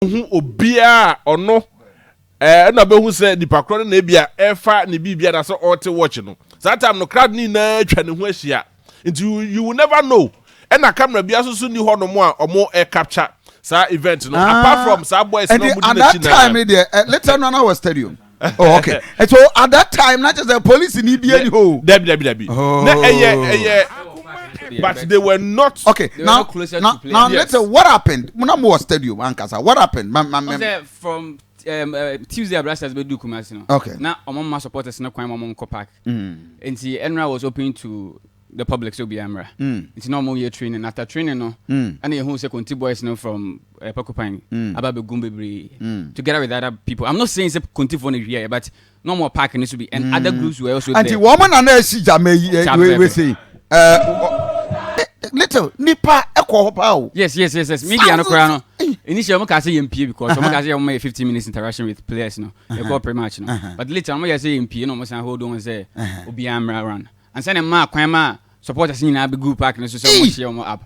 Who obia or no. Na be who say the pakro na bia efa ne bibia na so ought watch no. That time no crowd ni na twa ne ho ahia. You will never know. And na camera bia so ni ho no mo a omo capture sa event no apart from sa boys no at that time later on our stadium. Oh, okay. And so at that time, not just the police in EBA ho. Debbie. But they were not okay. They now, were not closer to play. Now Yes. let's say what happened. Muna stadium, Ankasa. What happened? From Tuesday, Abrastas be do Kumasi no. Okay. Now, my supporters na kwam among Park. And the Enra was open to the public, so be Amra. It's no more year training. After training, no, and the whole second boys no from Pokopine, Ababe Gumbebri, together with other people. I'm not saying it's a continue here, but no more parking needs to be, and other groups were also there. And the woman and I see we say, little Nipa Echo Pow. Yes. Media no crano. Initially, I say MP because some guys have 15 minutes interaction with players, no, they go pretty much, no. But later, I say MP, you know, must hold on and say, Obi Amra run. And send a mark, supporters in a group park and so much up.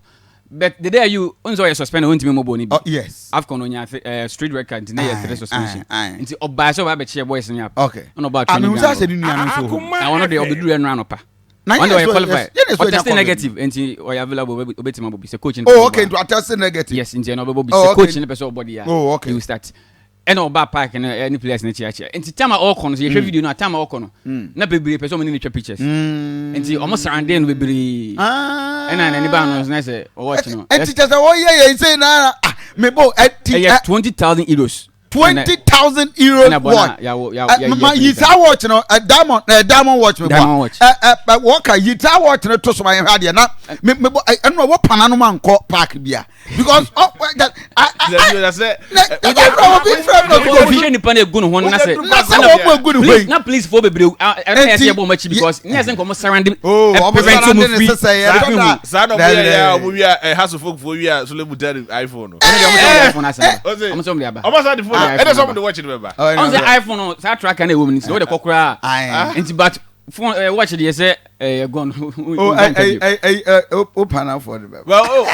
But the day you also suspend on to me, oh, yes. I've gone on your street record in the suspension. And oh, by so I bet your boys in your okay. On about I mean, I said, I want to do and run up. When do I qualify? Testing negative and or available with my bobby. Coaching. Oh, okay. To attest negative. Yes, in general, bobby. Coaching the person body. Oh, okay. You start. And all back park and any place in the church. And the time all corners, you video no time all corner. Na be person in the pictures. And see almost surrounding we be. And anybody knows nice watching. And teachers oh yeah, say na me bo 20,000 euros. 20,000 euros watch. Yeah. You watch no a diamond watch me. Diamond watch. Walker you watch no to so my head na me no what panano man ko park bia because that's it. Na please for bebre I say about much because near say come surrounding prevent move say we are house of folk for we are so let me tell iPhone. I'm some there and there's somebody watching remember. On the iPhone that track and a woman so the kokra but phone watch the say gone open up for the well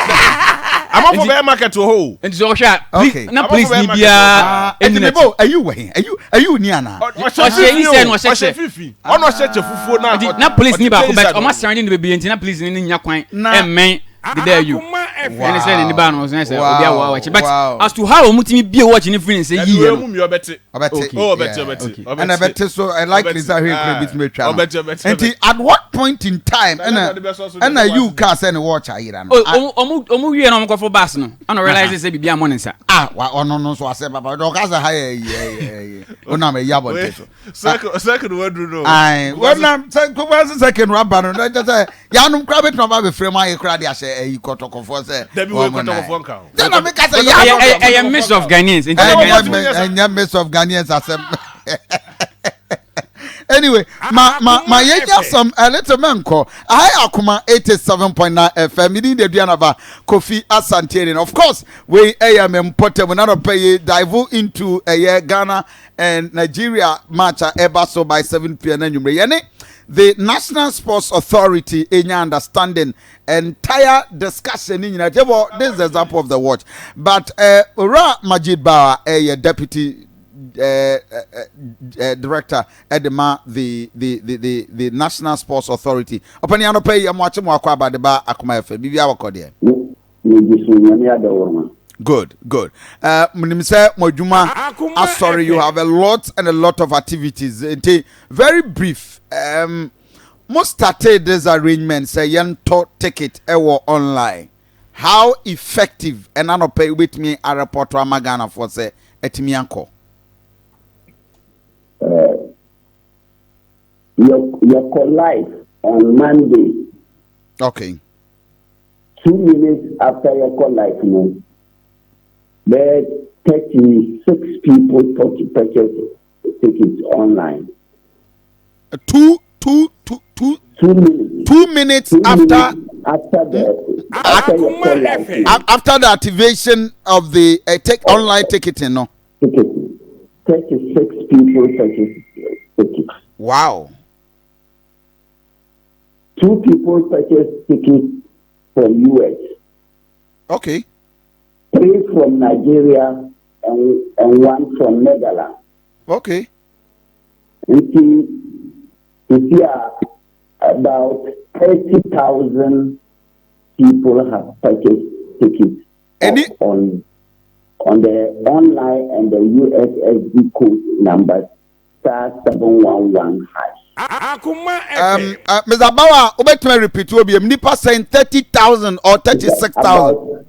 I'm up for the market to hold and so sharp okay na please ni bia are you waiting are you near na o se fifi on no cheche fufuo na police ni ba ko but o ma surrounding the baby na police ni nya kwan men the there you and say ni ba no say obi awa watch but as to how omutimi bia watch ni free say yi no mu obeti and I bet so I like this here bit me try and at what point in time and you can send watch ayira no omu wie no mkofo bus no and realize say bibia mo nsa no so ase baba do ka say hi ona me ya bonte so second word no when am second rubber no just say ya no kra bit no ba frame ayi kra dia say kotokofo say Debbie we kotokofo nka then I make say ya a mix of Ghanaians and mix of Ghanaians anyway, my yenya some a little manko. I Akoma 87.9 FM. Me the Dianaba Kofi Asante. Of course, we am important. We not pay dive into a year Ghana and Nigeria match so by 7 p.m. The National Sports Authority in your understanding entire discussion in this is the example of the watch. But BAWA MAJEED a deputy director at the National Sports Authority. Open your pay I'm watching more about the bar Akoma FM. Bibi awako there. Good. Mojuma, sorry, you have a lot of activities. Very brief. Most started this arrangement say yen talk ticket ewo online. How effective and I pay with me a report to Amagana for say etimianko. Your call live on Monday. Okay. 2 minutes after your call live, you know, there 36 people purchase tickets online. 2 minutes after the activation of the online ticketing, no. 36 people purchase tickets. Wow. 2 people purchase tickets from US. Okay. 3 from Nigeria and one from Netherlands. Okay. Here, about 30,000 people have purchased tickets on the online and the USSD code number *711#. Mr. Bawa, obetime repeat will be nipa saying 30,000 or 36,000.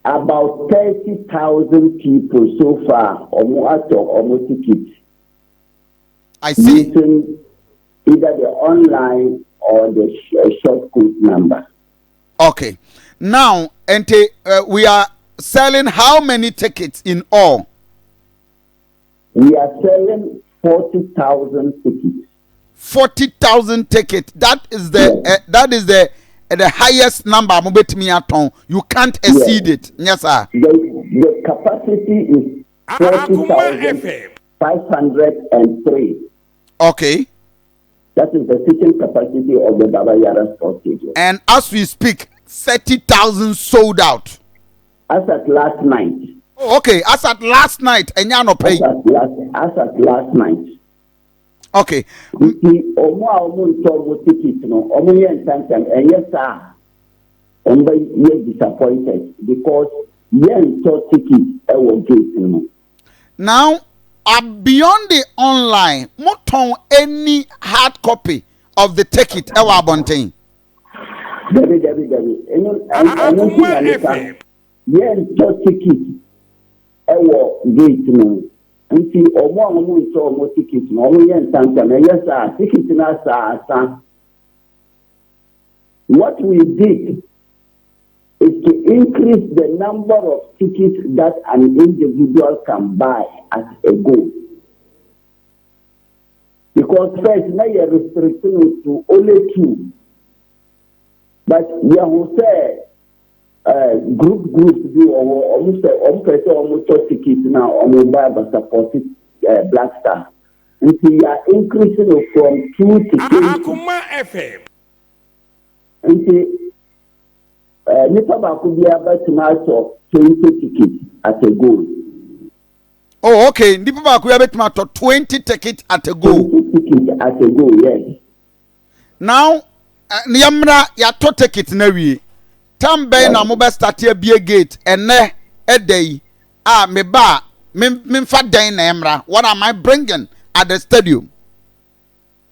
About 30,000 people so far almost tickets. I see. Using either the online or the short code number. Okay. Now, Ente, we are selling how many tickets in all? We are selling 40,000 tickets. 40,000 tickets. That is the highest number. You can't exceed it. Yes, sir. The capacity is 40,503. Okay. That is the seating capacity of the Baba Yara Sports Stadium. And as we speak, 30,000 sold out. As at last night. Oh, okay. As at last night, and you no pay. As at last night. Okay. Disappointed because tickets. Now, beyond the online, moton any hard copy of the ticket ewa bontain. Debbie. Ticket ewa gate no. Nti omo ticket no omo ticket na sa. What we did is to increase the number of tickets that an individual can buy at a go. Because first, now you're restricting it to only 2. But you say groups do almost tickets now on buy but supported Black Star. And so you are increasing it from 2 to 3. Akoma FM. And Nipa could be about to 20 tickets at a go. Oh, okay. Nipa could be about to 20 tickets at a go. 20 tickets at a go, yes. Now, Niamra, ya to ticket na wie. Tambe na mo be start here be gate ene a day. Me ba me fa den na emra. What am I bringing at the stadium?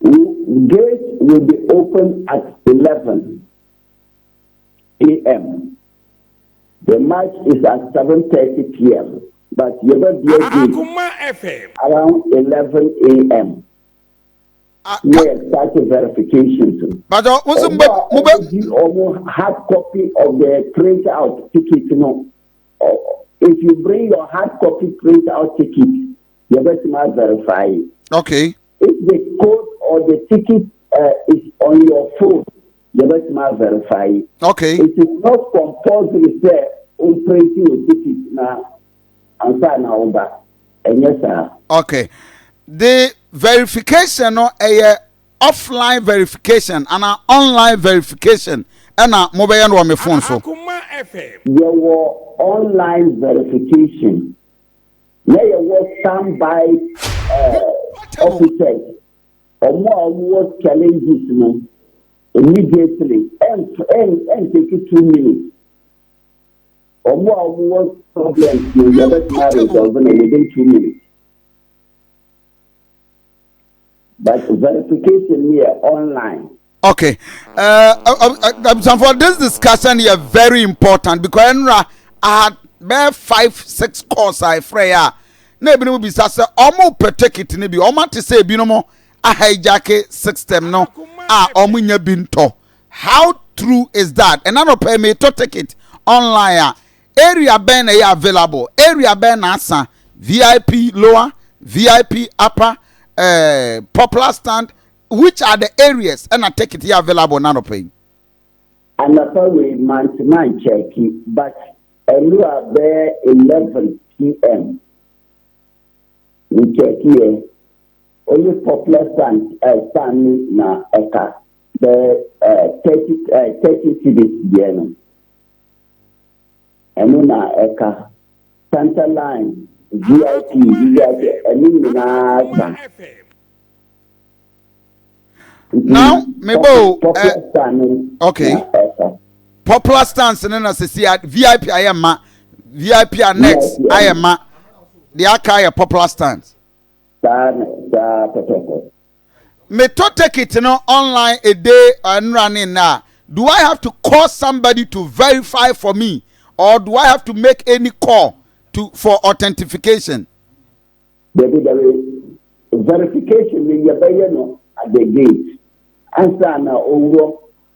Gate will be open at 11 a.m. The match is at 7:30 p.m. But you will be around 11 a.m. Yes, that's a verification. But almost hard copy of the print out ticket. If you bring your hard copy print out ticket, you better not verify it. Okay. If the code or the ticket is on your phone, you better not verify it. Okay. It is not compulsory to say printing your ticket now and sign out back. And yes, sir. Okay. The verification no a offline verification and an online verification and a mobile no me phone so. There were online verification. There was standby officers. Or more challenges no immediately and take it 2 minutes. Or more problems you never resolve within 2 minutes. But verification here online. Okay. For this discussion here very important because I had bare 5-6 calls I freya. Na ebi no be say omo per ticket ni bi omo te say bi no mo a hijack system no omo nya bi nto. How true is that? And no pay me to ticket online area ben e available. Area ben asa VIP lower, VIP upper, popular stand. Which are the areas and I take it here available now paying? And that's why we man check it, but you are there 11 p.m. We check here. Only popular stand na eka the 30 cities there. And na eka center line VIP, and now mebo okay popular stance and then as see VIP I am ma VIP next I am ma the aka popular stance me to take it online a day and running now. Do I have to call somebody to verify for me, or do I have to make any call for authentication? There is verification in your at the gate. Answer now,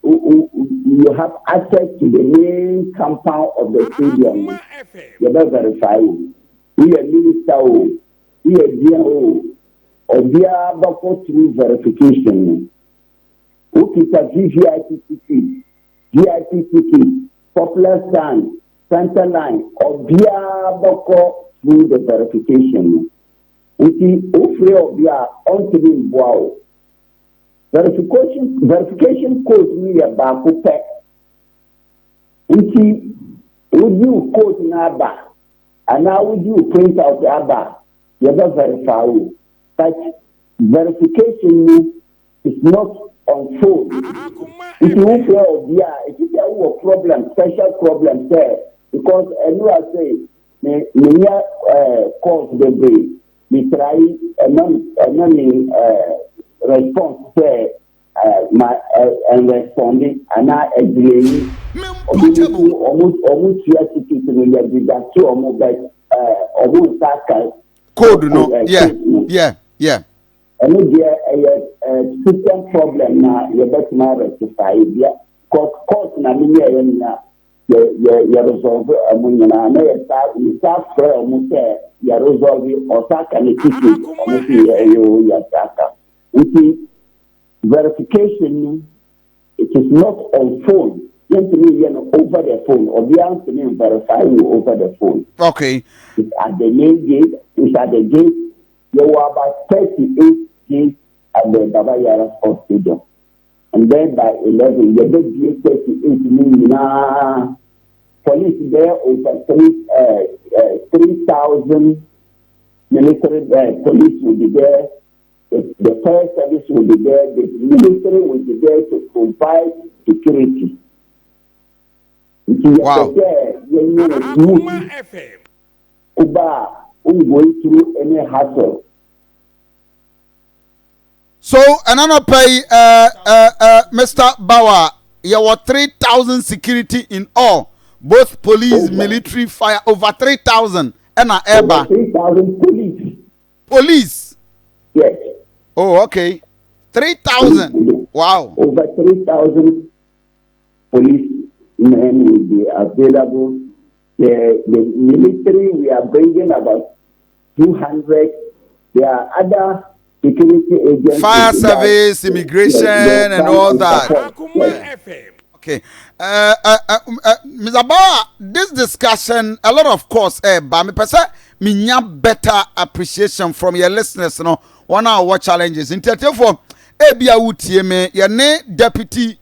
you have access to the main compound of the stadium. You better verify. We are minister, we are DO, or via bako through verification. Ukita VIP ticket, popular stand, center line, or via bako through the verification. Uti ufre or via on wow. Verification code ni ya bako pe. Uti would you code na ba, and now would you print out the aba? You better verify. But verification is not on phone. If you if you have a problem, special problem there, because I say, me cause the day, we try response there, and responding, and I agree. Almost year ticket we have that two almost that code no, yeah. And a system problem now, you better rectify it. Cause na many you resolve among you start prayer almost you resolve or sack and you verification, it is not on phone. Over the phone, or the answer verify you over the phone. Okay. It's at the main gate, it's at the gate. There were about 38 gates at the Baba Yara Sports Stadium. And then by 11, you get 38 million. Police there over 3,000 military police will be there. The fire service will be there. The military will be there to provide security. Wow. Going through any hassle. So another pay Mr. Bawa, you were 3,000 security in all, both police, military, fire, over 3,000 and an airbar. 3,000 police. Police? Yes. Oh, okay. 3,000. Wow. Over 3,000 police men will be available. The military, we are bringing about 200. There are other security agents. Fire service, immigration, and all that. Okay. Mr. Bawa, this discussion, a lot of course, but me person, me better appreciation from your listeners, you know, 1 hour challenges. In therefore, Ebia Utieme, your name Deputy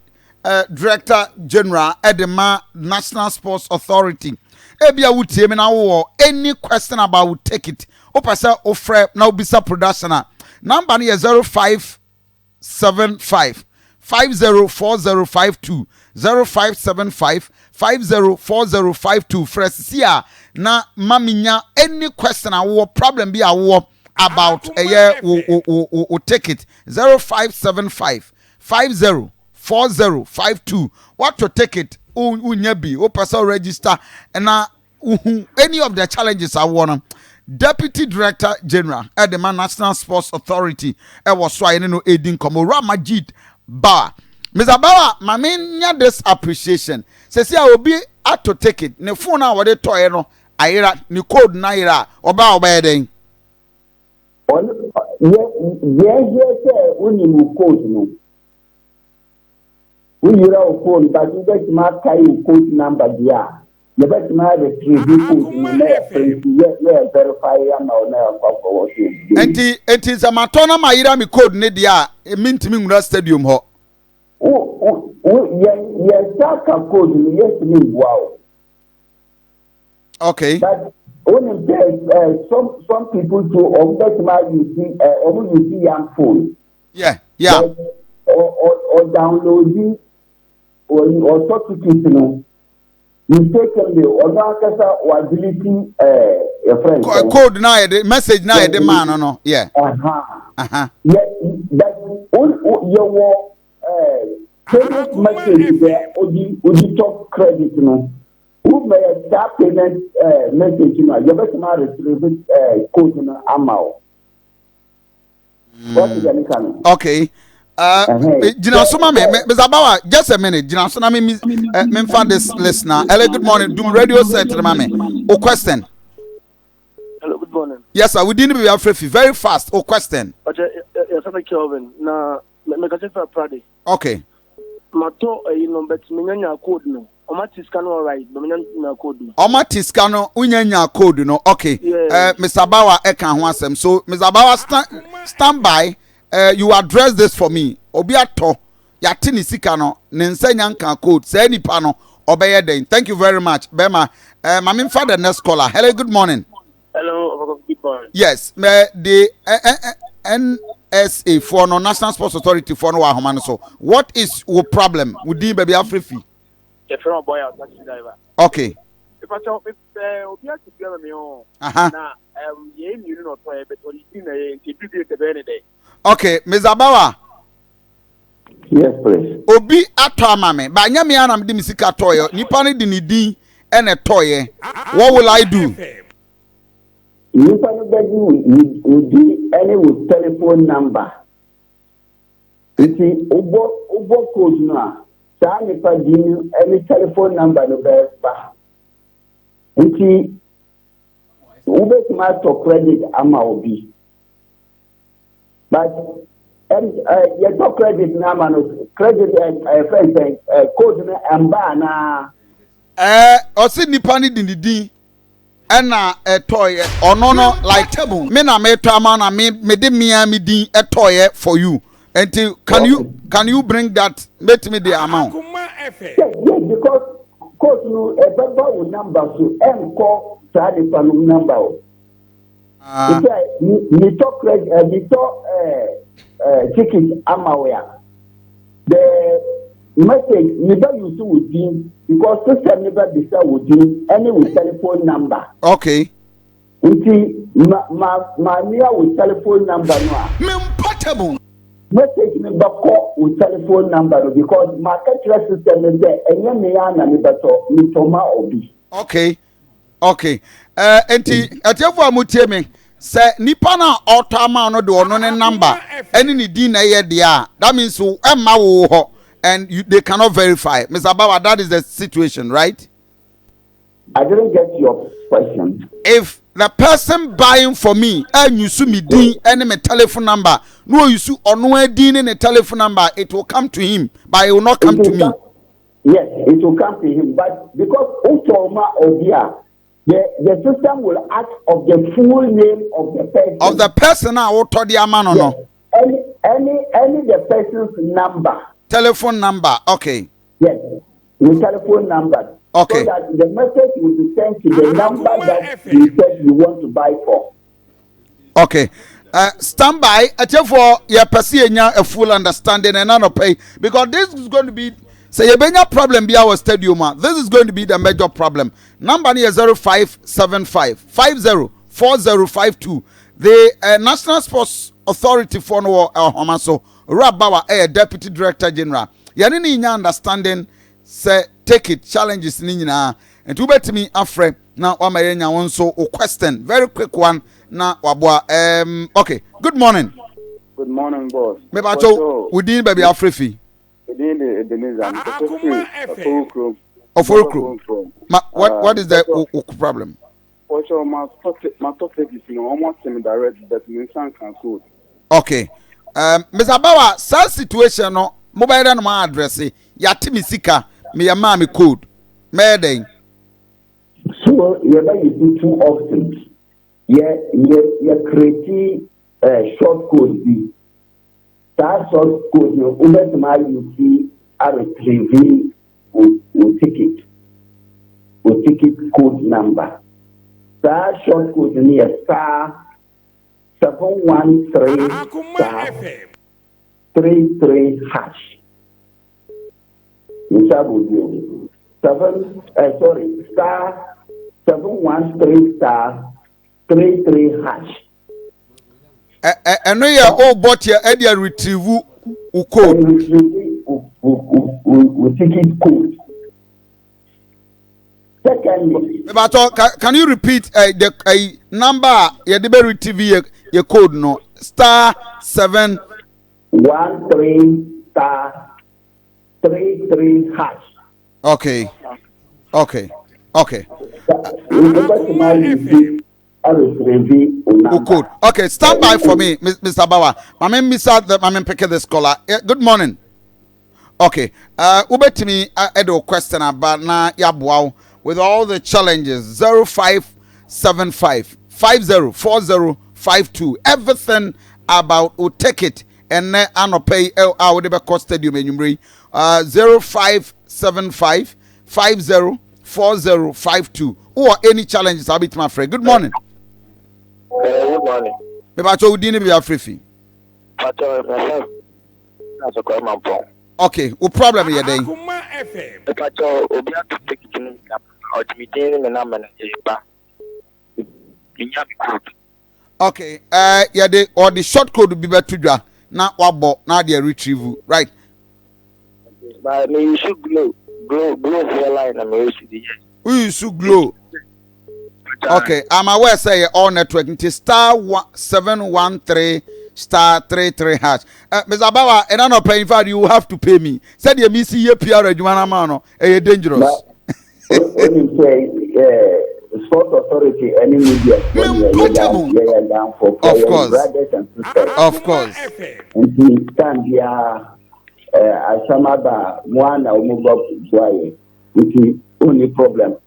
Director General Edema National Sports Authority. Ebia Utieme now any question about will take it. Opasa ofre now bisa production. Number is 0575 504052 0575 504052. Fresia na maminya any question or problem be a war about a year will take it 0575 504052. What to take it? Unyabi o person register and any of the challenges I want. Deputy Director General at the National Sports Authority was so no aiding BAWA MAJEED BAWA. Mr. BAWA, my main this appreciation. Says I will be at to take it. Ne phone now what toy no aira ni code naira oba obeden. Yes, only you code no. We use our phone, but you get my code number there. You bet my retrieve verify it is a matona maira mi code ne dia mean to me stadium ho. Yes, code yes me wow. Okay. But When some people too use young phone. Yeah. Or downloading or substitute, mistakenly or not or deleting a friend. Code now, the message now, the man, no, yeah. Yeah, that all your payment message there, or the top credit, who may start payment message, you better not receive code in amount. What is the okay. Mr. Bawa, just a minute. Me find this listener. Hello, good morning. Doom Radio set, mame. O question. Hello, good morning. Yes, sir. We didn't be afraid. Very fast. O question. Yes, I'm Kelvin. Na me ka for Friday. Okay. Mato but me nya code no. Omatis can all right, but me nya code no. Omatis can unya code no. Okay. Mr. Bawa e kan ho asem. So, Mr. Bawa stand by. You address this for me. Obiato, yatini sika no, nense nyanka code, say ni pano, obeye den. Thank you very much. Bema, mamin for the next caller. Hello, good morning. Hello, good morning. Yes, the NSA for no National Sports Authority for no wahomano. So, what is your problem? Would you be free? A friend boy out taxi driver. Okay. If I tell Obia to be me on. Na you know but what you know the day. Okay, Ms. Abawa. Yes, please. Obi ato mame, ba nya me anam di misika toyo, nipa ne di ni din ene toye. What will I do? Nipa no begi any with telephone number. You see, ubo code no. Sa nipa di any telephone number no be ba. You see, ube ma to credit ama obi. But you talk credit now, man. Credit friend code and banana. Osi nipa ni din ena toy ono no like table. Me na me to ama na me de me din toy for you. Until can you bring that let me the amount? Yes, because code no a number so call the number. You talk ticket amaware. The message never used to with him because system never decide with him any with telephone number. Okay. See, my near with telephone number no. Portable. Message never call with telephone number because market system is there and you may never talk me toma obi. Okay. Enti atiafo amutie me say nipa na otama no de ono ne number any ni din na ye dia that means so emma wo ho and they cannot verify. Mr. Bawa, that is the situation, right? I didn't get your question. If the person buying for me and you see me din any my telephone number, no you see ono din in a telephone number, it will come to him, but it will not come to me. Yes, it will come to him, but because Utoma Obia, the system will ask of the full name of the person. Of the person I will tell the amount no. Any the person's number. Telephone number, okay. Yes, the telephone number. Okay. So that the message will be sent to the number that you said you want to buy for. Okay. Stand by. For your person a full understanding and not pay because this is going to be say you bring a problem be our stadium. This is going to be the major problem. Number is 0575 504052. The National Sports Authority for no Homaso Rabawa Deputy Director General. Yanini nya understanding say take it challenges ni nyina and to bet me afre na wa mayenya won so o question very quick one na wabwa okay good morning boss me ba cho within baby afrefi within the nizam what is the problem also my topic is almost semi direct but Nissan can code okay Mr. Bawa such situation no mobile no address yati misika me yama me code me so you do two options you create short code b that short code you you see a retrieving with ticket code number That short code near star 713 star 33 hash. Star 713 star 33 hash. And no, yeah, oh, but your idea retrieve code. We ticket code. Secondly, but can you repeat the number? You did retrieve your code no star 713 star 33 hash. Okay. Okay. Okay, stand by for me, Mr. Bawa. I'm picking this caller. Good morning. Okay. To me, I do a question about na yabwao with all the challenges 0575 504052. Everything about who take it and I pay our cost stadium in Umri 0575 504052. Or any challenges, I'll be to my friend. Good morning. Good morning. Okay, what problem here then? Okay, yeah, or the short code will be better to now now they retrieve, right? But you should glow for line and we should glow. Okay, I'm aware say all network into star 713 star 33 hash. Mr. Bawa, and I'm not paying for you have to pay me. Said you miss your PR Juana dangerous. When you say sport authority, any media, down for brothers and sisters. Of course. And he stand here. Asamaba one umugo boy which is only problem.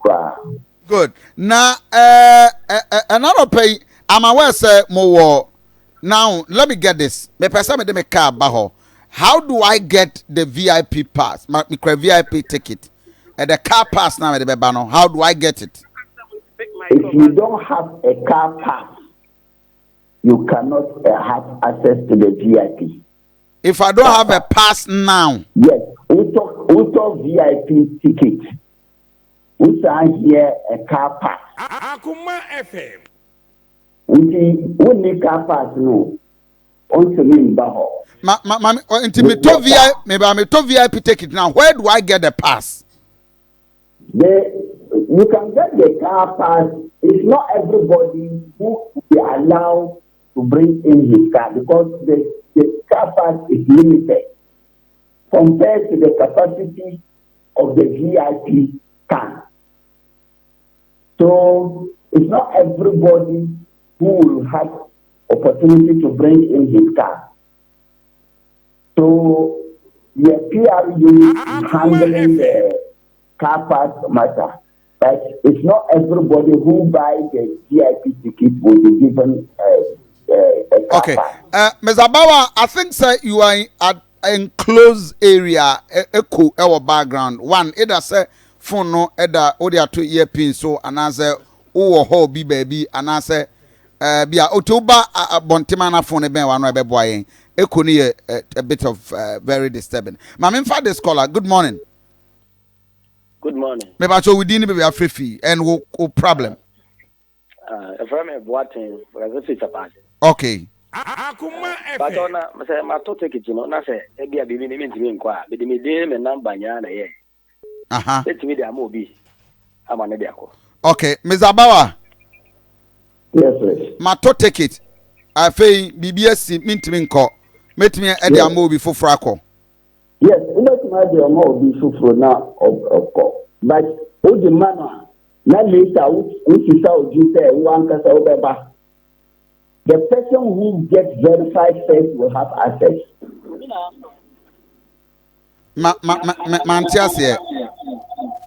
Good. Now another pay I'm aware say more now let me get this. Me person me car baho. How do I get the VIP pass? My VIP ticket. The car pass now the bano. How do I get it? If you don't have a car pass, you cannot have access to the VIP. If I don't have a pass now. Yes, we talk VIP ticket. We say here a car pass. Akoma FM. We need car pass no. On to me baho. Maybe I'm a VIP ticket now. Where do I get the pass? You can get the car pass. It's not everybody who be allowed to bring in his car because the car pass is limited compared to the capacity of the VIP car. So it's not everybody who will have opportunity to bring in his car. So the PR unit is handling the car pass matter. But it's not everybody who buys the VIP ticket will be given okay. Mr. Bawa, I think sir, you are at enclosed area, echo our background. One, either say phone no, either audio to earpiece so and answer ho be baby and answer be a Otoba Bontimana phone ben one boy. Echo near a bit of very disturbing. My main father scholar, good morning. Good morning. Maybe so we didn't be a free fee and no problem. If I'm a boating, it's a party. Okay. But on my ticket, you know, nothing. Maybe I've been in to inquire, but the medium and number yana. Let me the movie. I'm an idiot. Okay, Ms. Abawa. Yes, sir. My ticket. I pay BBS mint me call. Met me at the movie for Fraco. Yes, let me the more be for now of course. But all the manner, not later, which is how you say one case over. The person who gets verified first will have access.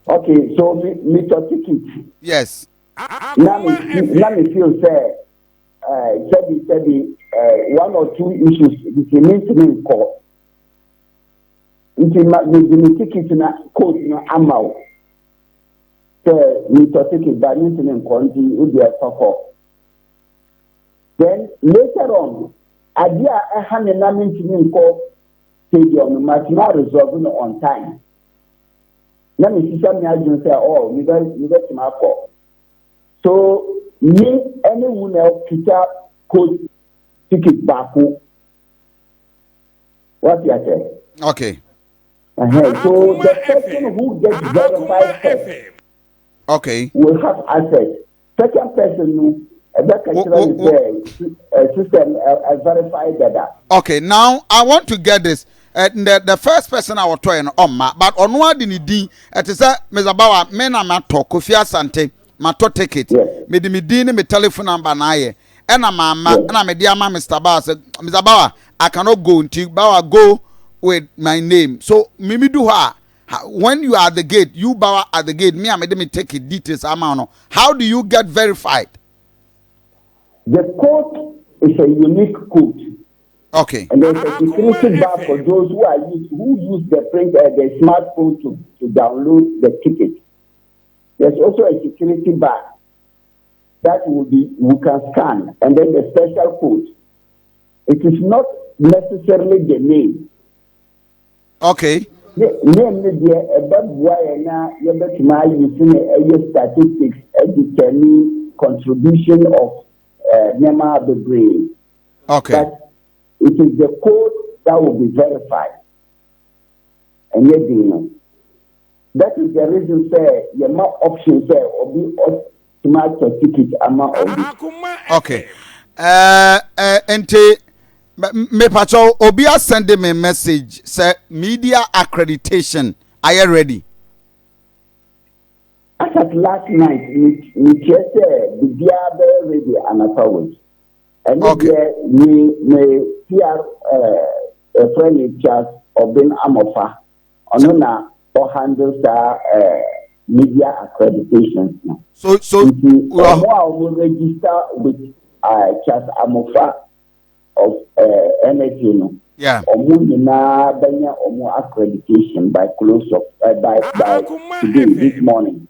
Okay, so me to ticket. Yes. Let me feel say one or two issues which need to be in court. It is the ticket na code na amount. So we take it by in country would be a suffer. Then later on, idea a hand and namin to call stadium must not resolve on time. Let me see some agents say, oh, you got my call. So me anyone else Peter could ticket back. What you say? Okay. So the person who gets verified first, okay, will have access. Second person system verified that. Okay, now I want to get this. The first person I was trying on but on what did he it is Mr. Bawa, men are my talk, Kofi Asante, my to ticket, me the medina, me telephone number na and a mama, and I'm a dear man, Mr. Bawa said, Mr. Bawa, I cannot go until Bawa go with my name. So, Mimi do her. When you are at the gate, you Bawa at the gate, me, I made me take it details. How do you get verified? The code is a unique code. Okay. And there's a security bar for those who use the smartphone to download the ticket. There's also a security bar that we can scan, and then the special code. It is not necessarily the name. Okay. Name the statistics determine contribution of Nema the brain. Okay. But it is the code that will be verified. And yet, that is the reason say your more options there or be smart ticket amount of. Okay. Me pacho Obia send me a message say media accreditation. Are you ready? As at last night, we just the dia ready and afterwards. And okay. Me PR a friend Charles Obin Amofa on or handles media accreditation. So we will register with Charles Amofa of NSA. Yeah. Omu accreditation by close of by today this morning.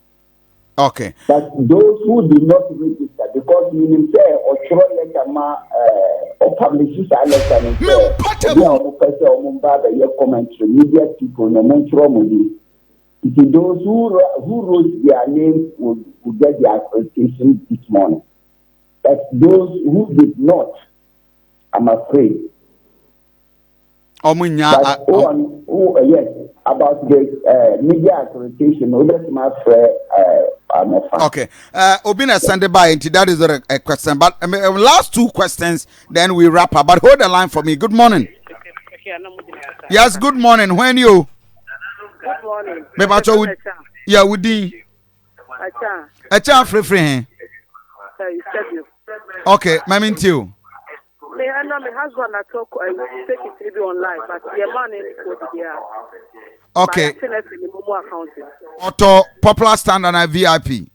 Okay. But those who do not register, because meaning say or throw letter or publish letter commentary media people no mention those who wrote their names will get their accreditation this morning. But those who did not, I'm afraid. Yes, about the media accreditation, that's my friend. Okay. Obina Sunday by that is a question. But last two questions, then we wrap up. But hold the line for me. Good morning. Yes, good morning. When you? Good morning. Yeah, we did. A child free. Okay, my mean you. I know my husband I talk take it to be online, but your money is there. Okay. Auto popular stand and a VIP.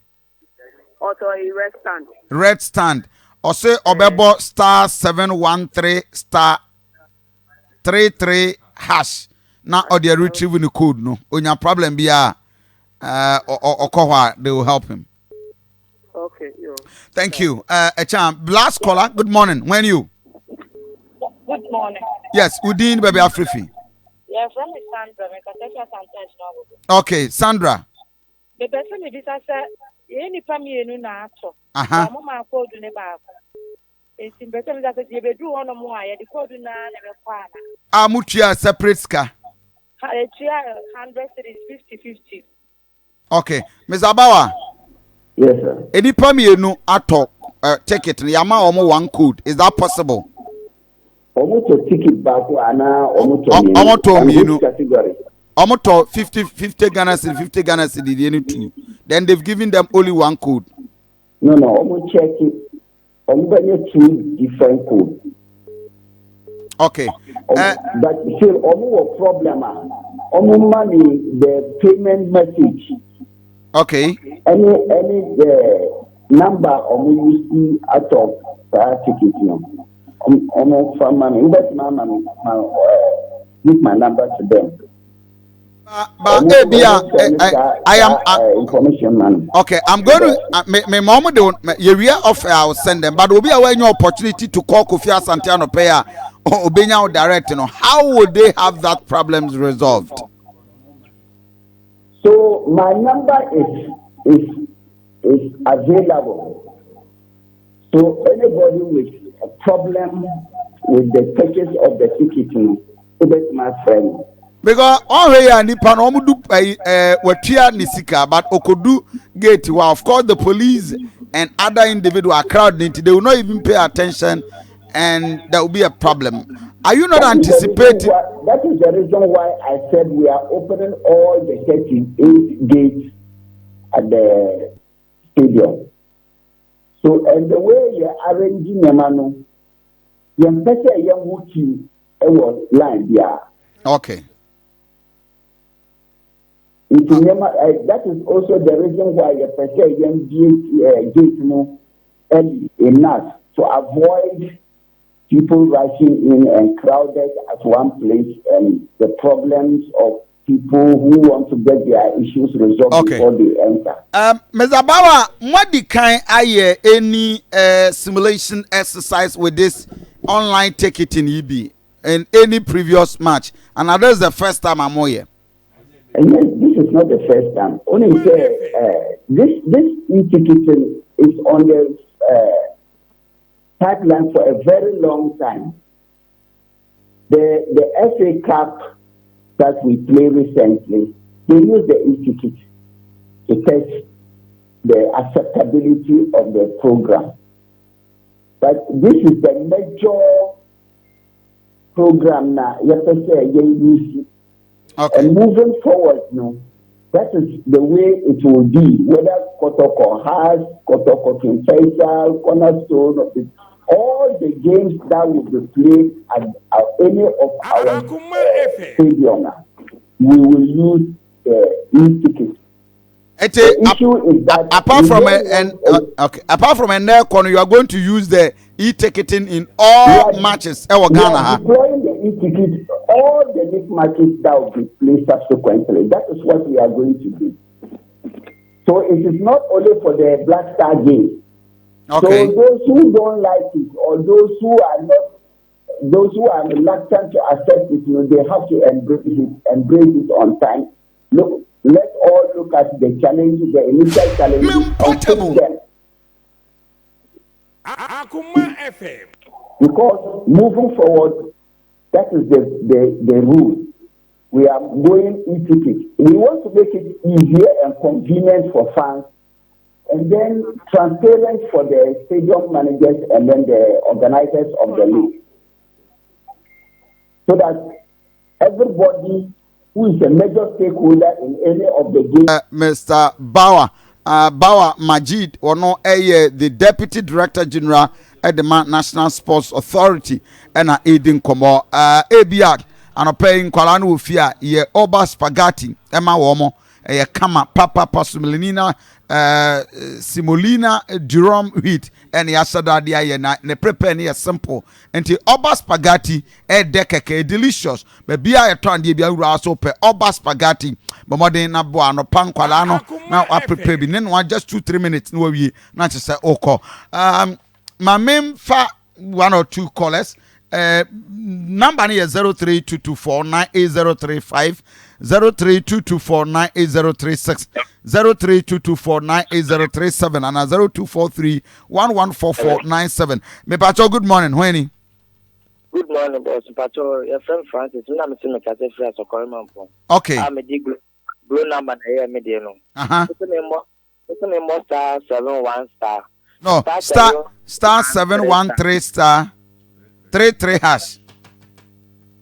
Auto a red stand. Red stand. Or say Obebo star 713 star 33 hash. Now or they retrieving the code no. On your problem be or they will help him. Okay, yo. Thank you. Echan, last caller. Good morning. When you? Good morning. Yes, Udin baby Afrifi. Yeah, from Sandra. Okay, Sandra. The person is said, any family no na ato. Mama called you never. It's in better that you do one more. The code na never kwana. Mutia separate ska. 100 50-50. Okay, Ms. Abawa. Yes, sir. Any family no ato ticket. Yama omo one code. Is that possible? Almost a ticket back almost category. Almost 50 Ghana cedi, 50 Ghana cedi, any two. Then they've given them only one code. No, almost check it. Almost two different codes. Okay. But still, almost a problem. Almost money the payment message. Okay. Any the number almost you see out of ticket no. Almost from money. That's my give my number to them. I am information man. Okay, I'm going to my mom don't area of I'll send them, but will be aware your opportunity to call Kofi Asante Payer or Obenya direct. You know, how would they have that problems resolved? So my number is available. So anybody with a problem with the purchase of the ticketing, it's my friend. Because already I need pan omudu watia nisika, but okodu gate. Well, of course, the police and other individual are crowding. They will not even pay attention, and there will be a problem. Are you not anticipating? That is the reason why I said we are opening all the 38 gates at the stadium. So, and the way you're arranging your man, you're better young working line there. Okay. That is also the reason why you prefer young gate early enough to avoid people rushing in and crowded at one place and the problems of people who want to get their issues resolved before they enter. Mr. Bawa, what the kind of any simulation exercise with this online ticketing EB in any previous match? And that is the first time I'm here. And yes, this is not the first time. Only this e-ticketing is on the pipeline for a very long time. The FA Cup that we played recently, they used the e-ticket to test the acceptability of the program. But this is the major program now. Okay. And moving forward, that is the way it will be. Whether Kotoko has, Kotoko Kinshasa, Cornerstone, all the games that will be played at any of our stadium, we will use the e-ticket. The issue is that apart from a corner, you are going to use the e-ticketing in all matches. We are deploying the e-ticket all the league matches that will be played subsequently. That is what we are going to do. So it is not only for the Black Star game. Okay. So those who don't like it or those who are reluctant to accept it, they have to embrace it on time. Look, let's all look at the challenges, the initial challenges, and take them. Akoma FM. Because moving forward, that is the rule. We are going e-ticket. We want to make it easier and convenient for fans, and then transparent for the stadium managers and then the organizers of the league. So that everybody who is a major stakeholder in any of the games. Mr. BAWA Majeed, the Deputy Director General at the National Sports Authority, and Aiding Komo, ABR, and paying Kwalanu Ufia, ye Oba Spaghetti, Emma Womo, a Kama, Papa Pasumelina, Simolina, Jerome Wheat, and Yasada Diana, ne prepare near simple, until Oba Spaghetti, decake, delicious, but be I a turn the Biaso per Oba Spaghetti, but more than a buano, Panqualano, now I prepare, one just 2-3 minutes, no, we not to say, Oko. My main fa 1 or 2 callers. Number is 0322498035, 0322498036, 0322498037, and 0243114497. Me pacho, good morning. When? Good morning, boss. Pacho, your friend Francis. I'm seeing the free so call man. Okay. I'm a blue number here. Me dey no. It's a more star 71 star. No, star 713 star 33 hash.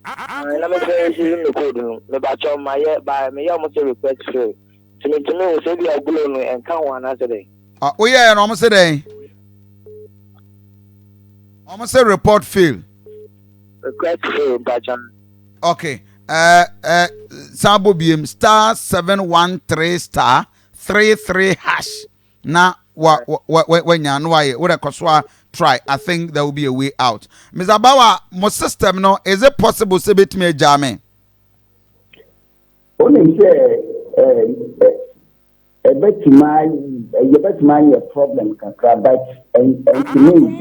Let me say you the code. Me bacho my by me almost request free. To me we say we are blue and can one answer day. Oh yeah, no almost say almost say report fail. Request free bacho. Okay. Sabo BM star 713 star 33 hash. Now when you know what try, I think there will be a way out. Mr. Bawa, my system no, is it possible to beat me jame? only say a bet my problem but and to me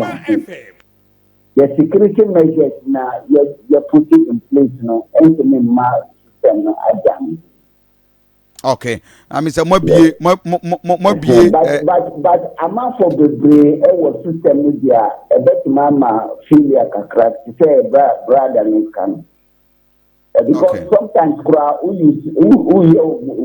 the security measures now you're putting in place and to me my system again. Okay, I mean, so but I'm not for the brain or system media a bet mama failure kakra to say brother and can because sometimes who